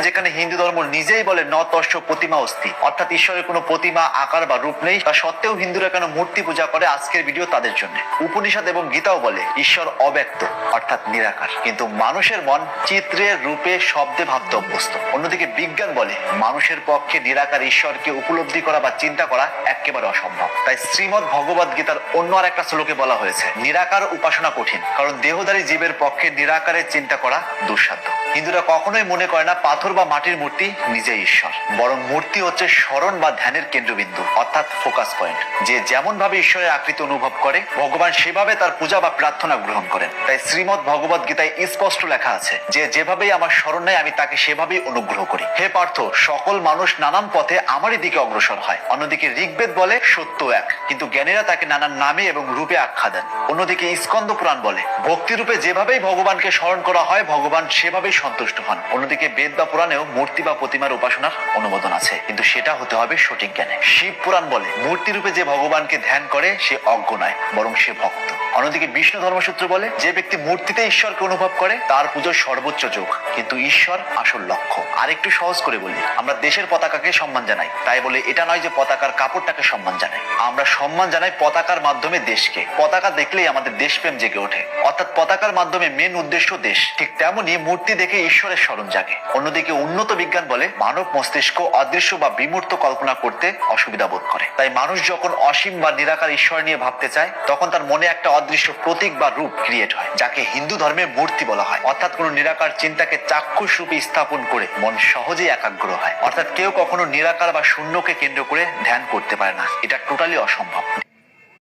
যেখানে হিন্দু ধর্ম নিজেই বলে ন তস্য প্রতিমা অস্তি, অর্থাৎ ঈশ্বরের কোনো প্রতিমা আকার বা রূপ নেই, তা সত্ত্বেও হিন্দুরা কেন মূর্তি পূজা করে, আজকের ভিডিও তাদের জন্য। উপনিষদ এবং গীতাও বলে ঈশ্বর অব্যক্ত অর্থাৎ নিরাকার, কিন্তু মানুষের মন চিত্রের রূপে শব্দে ভাবতে অভ্যস্ত। অন্যদিকে বিজ্ঞান বলে মানুষের পক্ষে নিরাকার ঈশ্বরকে উপলব্ধি করা বা চিন্তা করা একেবারে অসম্ভব। তাই শ্রীমদ্ ভগবদ গীতার অন্য আর একটা শ্লোকে বলা হয়েছে নিরাকার উপাসনা কঠিন, কারণ দেহধারী জীবের পক্ষে নিরাকারের চিন্তা করা দুঃসাধ্য। হিন্দুরা কখনোই মনে করে না পাথর বা মাটির মূর্তি নিজে ঈশ্বর, বরং মূর্তি হচ্ছে স্মরণ বা ধ্যানের কেন্দ্রবিন্দু অর্থাৎ ফোকাস পয়েন্ট। যে যেমন ভাবে ঈশ্বরের আকৃতি অনুভব করে ভগবান সেভাবে তার পূজা বা প্রার্থনা গ্রহণ করেন। তাই শ্রীমদ্ ভগবদ গীতায় স্পষ্ট লেখা আছে যে যেভাবেই আমার স্মরণ নেয় আমি তাকে সেভাবেই অনুগ্রহ করি। হে পার্থ, সকল মানুষ নানান পথে আমারই দিকে অগ্রসর হয়। অন্যদিকে ঋগ্বেদ বলে সত্য এক, কিন্তু জ্ঞানীরা তাকে নানান নামে এবং রূপে আখ্যা দেন। অন্যদিকে স্কন্দ পুরাণ বলে ভক্তি রূপে যেভাবেই ভগবানকে স্মরণ করা হয় ভগবান সেভাবেই সন্তুষ্ট হন। অন্যদিকে বেদ বা পুরাণেও মূর্তি বা প্রতিমার উপাসনার অনুমোদন আছে, কিন্তু সেটা হতে হবে সঠিক জ্ঞানে। শিব পুরাণ বলে মূর্তি রূপে যে ভগবানকে ধ্যান করে সে অজ্ঞ নয়, বরং সে ভক্ত। অন্যদিকে বিষ্ণু ধর্মসূত্র বলে যে ব্যক্তি মূর্তিতে ঈশ্বরকে অনুভব করে তার পুজোর সর্বোচ্চ যোগ, কিন্তু ঈশ্বর আসল লক্ষ্য। আর একটু সহজ করে বলি, আমরা দেশের পতাকাকে সম্মান জানাই, তাই বলে এটা নয় যে পতাকার কাপড়টাকে সম্মান জানাই। আমরা সম্মান জানাই পতাকার মাধ্যমে দেশকে। পতাকা দেখলেই আমাদের দেশপ্রেম জেগে ওঠে, অর্থাৎ পতাকার মাধ্যমে মেন উদ্দেশ্য দেশ। ঠিক তেমনি মূর্তি দেখে ঈশ্বরের স্মরণ জাগে। অন্যদিকে উন্নত বিজ্ঞান বলে মানব মস্তিষ্ক অদৃশ্য বা বিমূর্ত কল্পনা করতে অসুবিধা বোধ করে। তাই মানুষ যখন অসীম বা নিরাকার ঈশ্বর নিয়ে ভাবতে চায় তখন তার মনে একটা অদৃশ্য প্রতীক বা রূপ ক্রিয়েট হয়, যাকে হিন্দু ধর্মে মূর্তি বলা হয়। অর্থাৎ কোন নিরাকার চিন্তাকে চাক্ষুষ রূপে স্থাপন করে মন সহজেই একাগ্র হয়। অর্থাৎ কেউ কখনো নিরাকার বা শূন্যকে কেন্দ্র করে ধ্যান করতে পারে না, এটা টোটালি অসম্ভব।